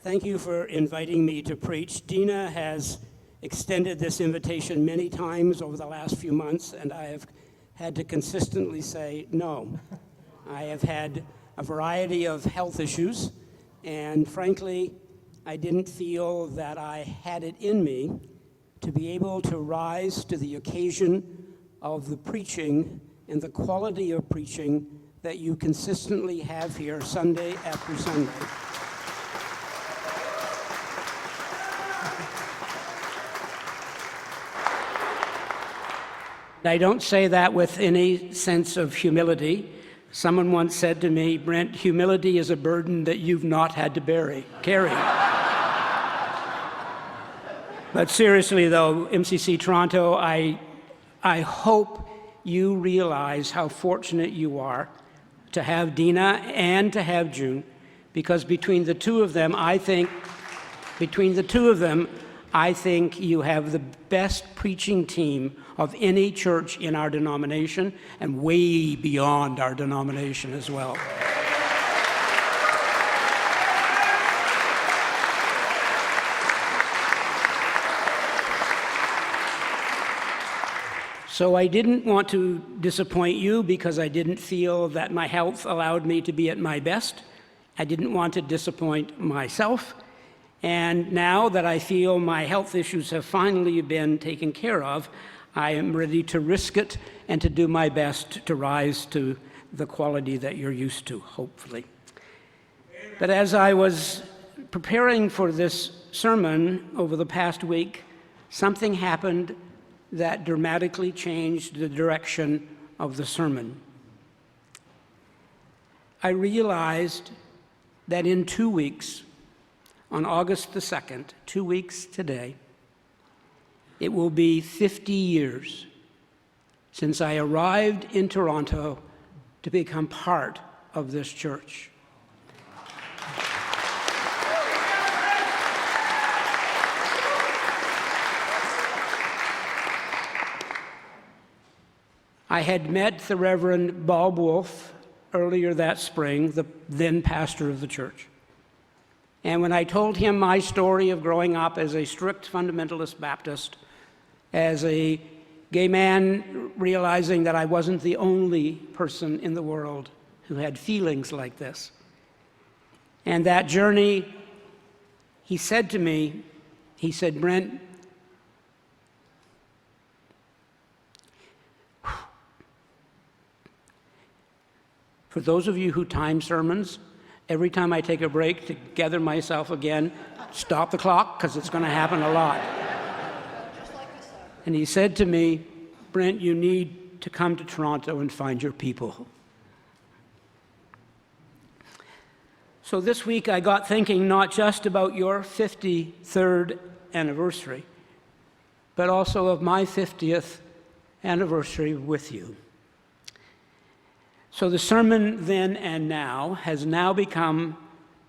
Thank you for inviting me to preach. Dina has extended this invitation many times over the last few months, and I have had to consistently say no. I have had a variety of health issues, and frankly, I didn't feel that I had it in me to be able to rise to the occasion of the preaching and the quality of preaching that you consistently have here Sunday after Sunday. I don't say that with any sense of humility. Someone once said to me, Brent, humility is a burden that you've not had to carry. But seriously though, MCC Toronto, I hope you realize how fortunate you are to have Dina and to have June, because between the two of them, I think you have the best preaching team of any church in our denomination and way beyond our denomination as well. So I didn't want to disappoint you because I didn't feel that my health allowed me to be at my best. I didn't want to disappoint myself. And now that I feel my health issues have finally been taken care of, I am ready to risk it and to do my best to rise to the quality that you're used to, hopefully. But as I was preparing for this sermon over the past week, something happened that dramatically changed the direction of the sermon. I realized that in 2 weeks, on August the 2nd, 2 weeks today, it will be 50 years since I arrived in Toronto to become part of this church. I had met the Reverend Bob Wolfe earlier that spring, the then pastor of the church. And when I told him my story of growing up as a strict fundamentalist Baptist, as a gay man realizing that I wasn't the only person in the world who had feelings like this, and that journey, he said to me, he said, Brent, for those of you who time sermons, every time I take a break to gather myself again, stop the clock, because it's going to happen a lot. And he said to me, Brent, you need to come to Toronto and find your people. So this week I got thinking not just about your 53rd anniversary, but also of my 50th anniversary with you. So the sermon then and now has now become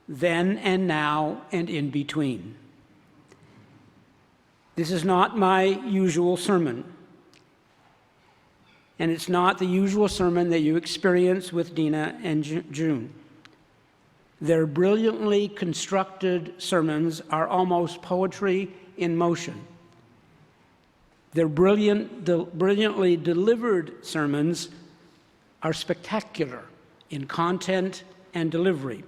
then and now and in between. This is not my usual sermon. And it's not the usual sermon that you experience with Dina and June. Their brilliantly constructed sermons are almost poetry in motion. Their brilliantly delivered sermons are spectacular in content and delivery.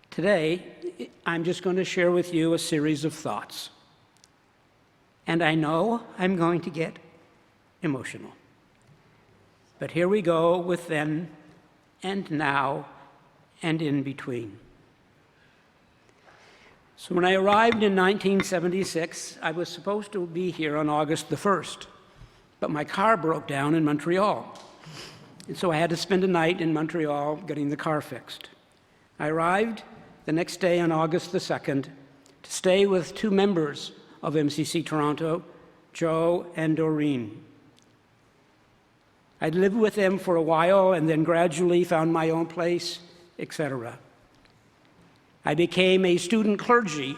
Today, I'm just going to share with you a series of thoughts. And I know I'm going to get emotional. But here we go with then and now and in between. So when I arrived in 1976, I was supposed to be here on August the 1st. But my car broke down in Montreal. And so I had to spend a night in Montreal getting the car fixed. I arrived the next day on August the 2nd to stay with two members of MCC Toronto, Joe and Doreen. I'd lived with them for a while and then gradually found my own place, etc. I became a student clergy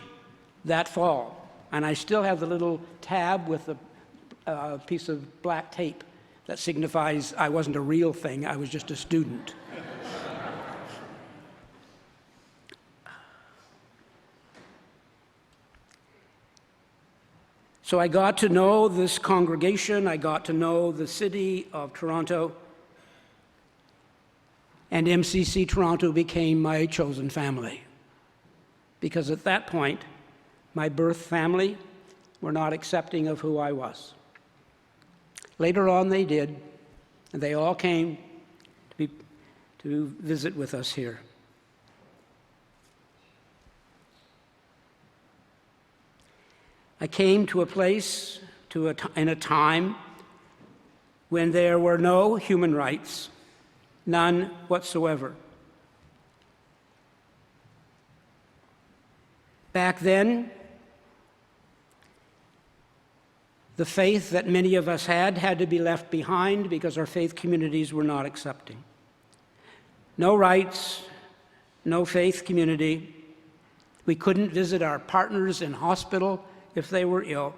that fall, and I still have the little tab with the piece of black tape that signifies I wasn't a real thing, I was just a student. So I got to know this congregation, I got to know the city of Toronto, and MCC Toronto became my chosen family. Because at that point, my birth family were not accepting of who I was. Later on they did, and they all came to visit with us here. I came to a place in a time when there were no human rights, none whatsoever. Back then, the faith that many of us had to be left behind because our faith communities were not accepting. No rights, no faith community. We couldn't visit our partners in hospital if they were ill.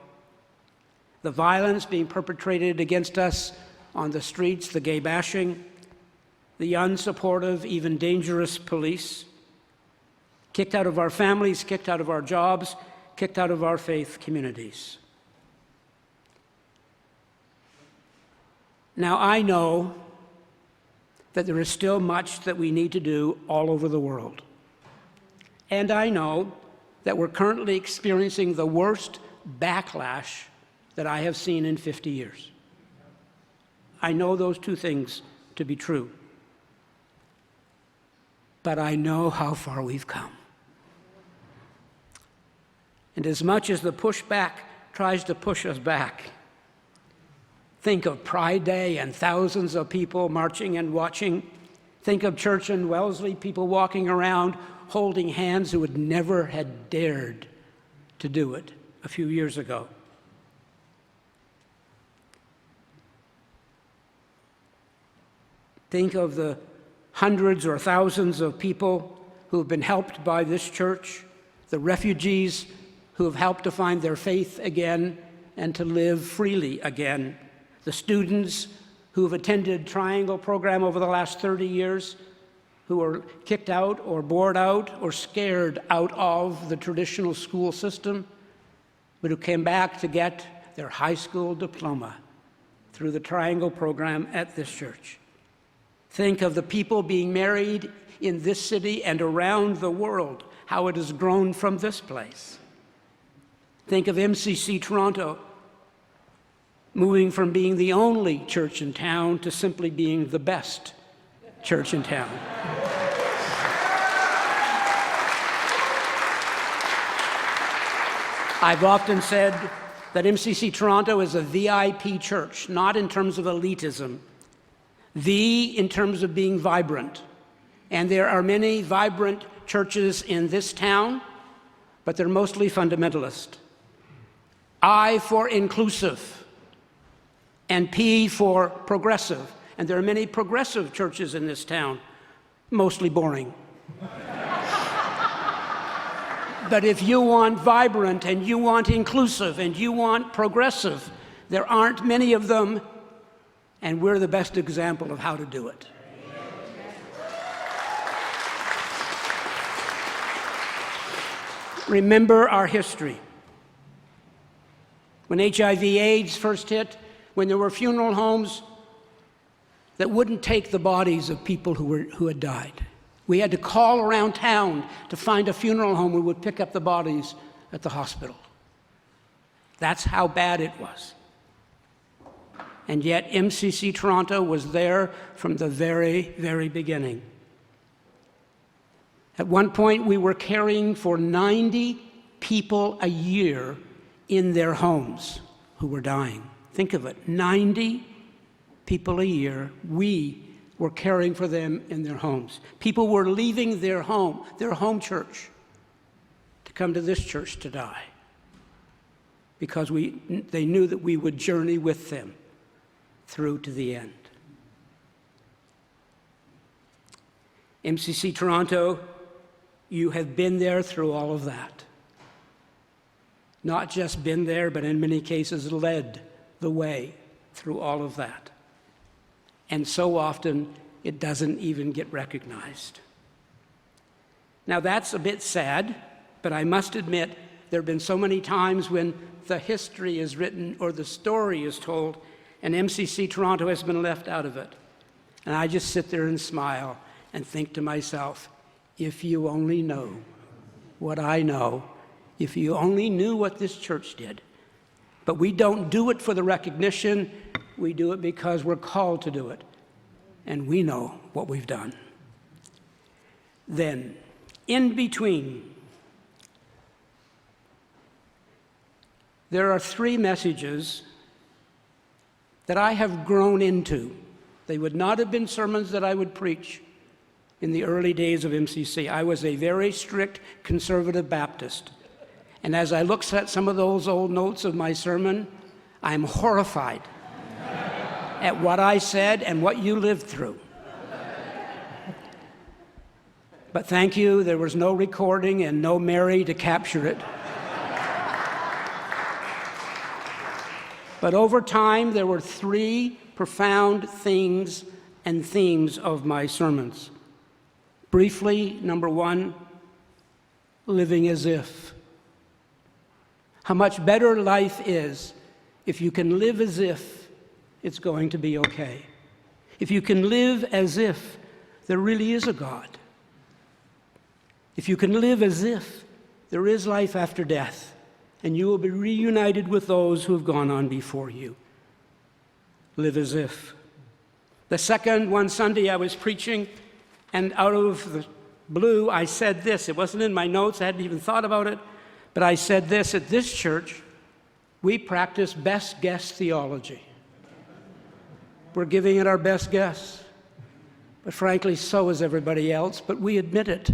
The violence being perpetrated against us on the streets, the gay bashing, the unsupportive, even dangerous police, kicked out of our families, kicked out of our jobs, kicked out of our faith communities. Now, I know that there is still much that we need to do all over the world. And I know that we're currently experiencing the worst backlash that I have seen in 50 years. I know those two things to be true. But I know how far we've come. And as much as the pushback tries to push us back, think of Pride Day and thousands of people marching and watching. Think of Church and Wellesley, people walking around holding hands who would never had dared to do it a few years ago. Think of the hundreds or thousands of people who have been helped by this church, the refugees who have helped to find their faith again and to live freely again, the students who have attended Triangle program over the last 30 years, who were kicked out or bored out or scared out of the traditional school system, but who came back to get their high school diploma through the Triangle program at this church. Think of the people being married in this city and around the world, how it has grown from this place. Think of MCC Toronto moving from being the only church in town to simply being the best church in town. I've often said that MCC Toronto is a VIP church, not in terms of elitism, in terms of being vibrant. And there are many vibrant churches in this town, but they're mostly fundamentalist. I for inclusive, and P for progressive. And there are many progressive churches in this town, mostly boring. But if you want vibrant, and you want inclusive, and you want progressive, there aren't many of them, and we're the best example of how to do it. Remember our history. When HIV/AIDS first hit, when there were funeral homes that wouldn't take the bodies of people who had died. We had to call around town to find a funeral home who would pick up the bodies at the hospital. That's how bad it was. And yet MCC Toronto was there from the very, very beginning. At one point, we were caring for 90 people a year in their homes who were dying. Think of it, 90 people a year, we were caring for them in their homes. People were leaving their home church, to come to this church to die because they knew that we would journey with them through to the end. MCC Toronto, you have been there through all of that. Not just been there, but in many cases led the way through all of that. And so often, it doesn't even get recognized. Now that's a bit sad, but I must admit there have been so many times when the history is written or the story is told, and MCC Toronto has been left out of it. And I just sit there and smile and think to myself, if you only know what I know, if you only knew what this church did. But we don't do it for the recognition, we do it because we're called to do it. And we know what we've done. Then, in between, there are 3 messages that I have grown into. They would not have been sermons that I would preach in the early days of MCC. I was a very strict conservative Baptist. And as I look at some of those old notes of my sermon, I'm horrified at what I said and what you lived through. But thank you, there was no recording and no Mary to capture it. But over time, there were 3 profound things and themes of my sermons. Briefly, number 1, living as if. How much better life is if you can live as if it's going to be okay. If you can live as if there really is a God. If you can live as if there is life after death, and you will be reunited with those who have gone on before you. Live as if. The second, one Sunday I was preaching, and out of the blue I said this. It wasn't in my notes, I hadn't even thought about it, but I said this: at this church, we practice best guess theology. We're giving it our best guess. But frankly, so is everybody else, but we admit it.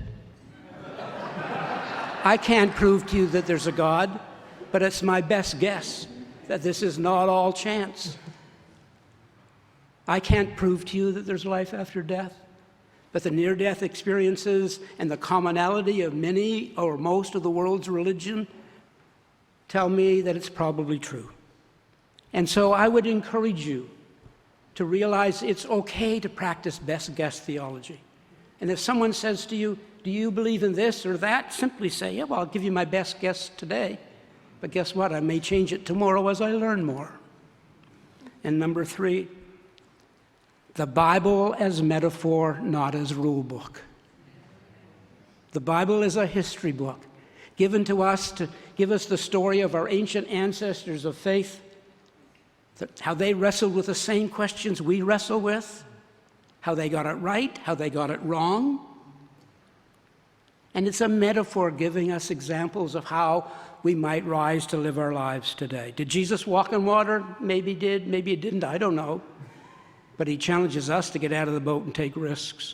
I can't prove to you that there's a God, but it's my best guess that this is not all chance. I can't prove to you that there's life after death, but the near-death experiences and the commonality of many or most of the world's religion tell me that it's probably true. And so I would encourage you to realize it's okay to practice best guess theology. And if someone says to you, do you believe in this or that? Simply say, yeah, well, I'll give you my best guess today. But guess what? I may change it tomorrow as I learn more. And number 3, the Bible as metaphor, not as rule book. The Bible is a history book given to us to give us the story of our ancient ancestors of faith, how they wrestled with the same questions we wrestle with, how they got it right, how they got it wrong. And it's a metaphor giving us examples of how we might rise to live our lives today. Did Jesus walk on water? Maybe he did, maybe he didn't, I don't know. But he challenges us to get out of the boat and take risks.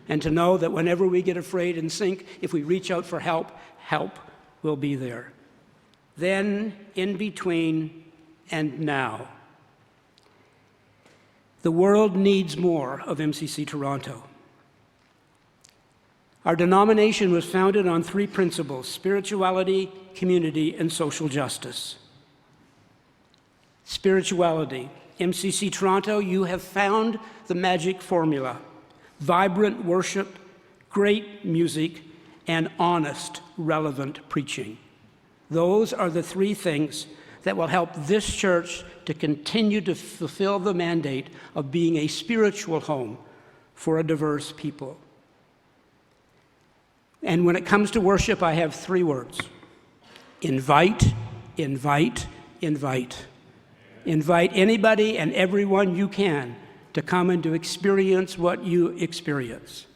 And to know that whenever we get afraid and sink, if we reach out for help, help will be there. Then, in between, and now. The world needs more of MCC Toronto. Our denomination was founded on 3 principles: spirituality, community, and social justice. Spirituality. MCC Toronto, you have found the magic formula: vibrant worship, great music, and honest, relevant preaching. Those are the 3 things that will help this church to continue to fulfill the mandate of being a spiritual home for a diverse people. And when it comes to worship, I have 3 words: invite, invite, invite. Invite anybody and everyone you can to come and to experience what you experience.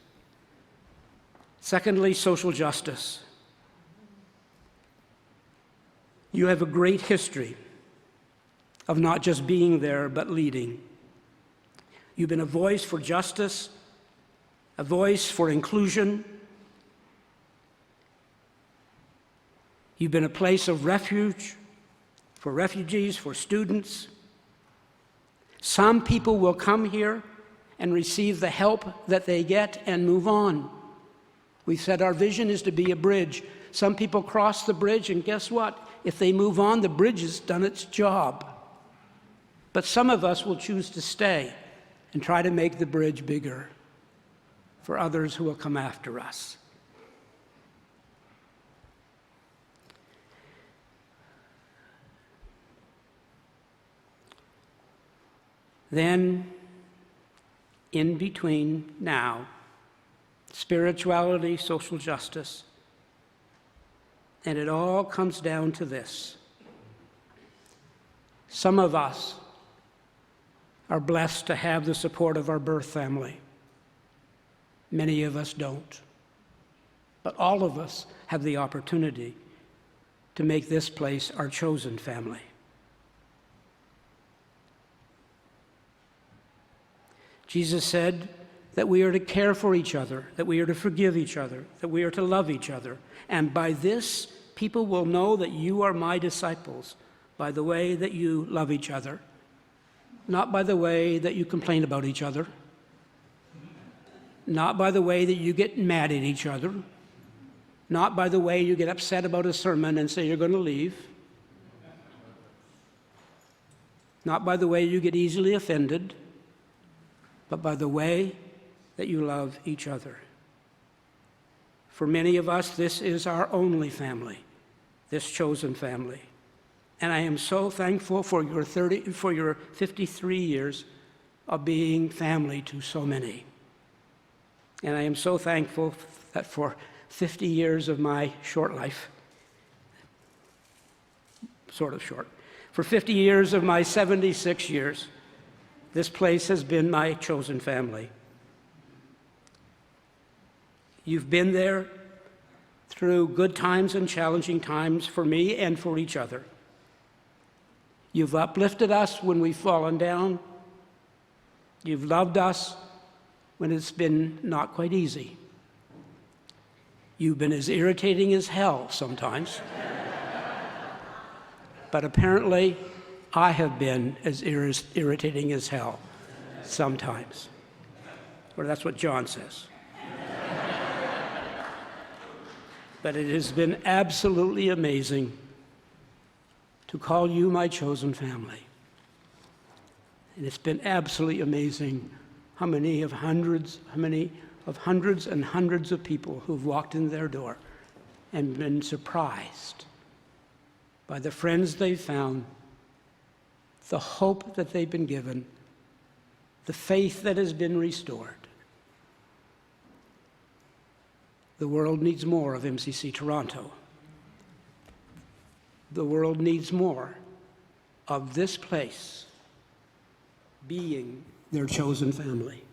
Secondly, social justice. You have a great history of not just being there, but leading. You've been a voice for justice, a voice for inclusion. You've been a place of refuge for refugees, for students. Some people will come here and receive the help that they get and move on. We've said our vision is to be a bridge. Some people cross the bridge, and guess what? If they move on, the bridge has done its job. But some of us will choose to stay and try to make the bridge bigger for others who will come after us. Then, in between now, spirituality, social justice, and it all comes down to this. Some of us are blessed to have the support of our birth family. Many of us don't. But all of us have the opportunity to make this place our chosen family. Jesus said that we are to care for each other, that we are to forgive each other, that we are to love each other. And by this, people will know that you are my disciples, by the way that you love each other, not by the way that you complain about each other, not by the way that you get mad at each other, not by the way you get upset about a sermon and say you're going to leave, not by the way you get easily offended, but by the way that you love each other. For many of us, this is our only family, this chosen family. And I am so thankful for your 53 years of being family to so many. And I am so thankful that for 50 years of my short life, sort of short, for 50 years of my 76 years, this place has been my chosen family. You've been there through good times and challenging times for me and for each other. You've uplifted us when we've fallen down. You've loved us when it's been not quite easy. You've been as irritating as hell sometimes. But apparently, I have been as irritating as hell sometimes. Or that's what John says. But it has been absolutely amazing to call you my chosen family. And it's been absolutely amazing how many of hundreds and hundreds of people who've walked in their door and been surprised by the friends they've found, the hope that they've been given, the faith that has been restored. The world needs more of MCC Toronto. The world needs more of this place being their chosen family.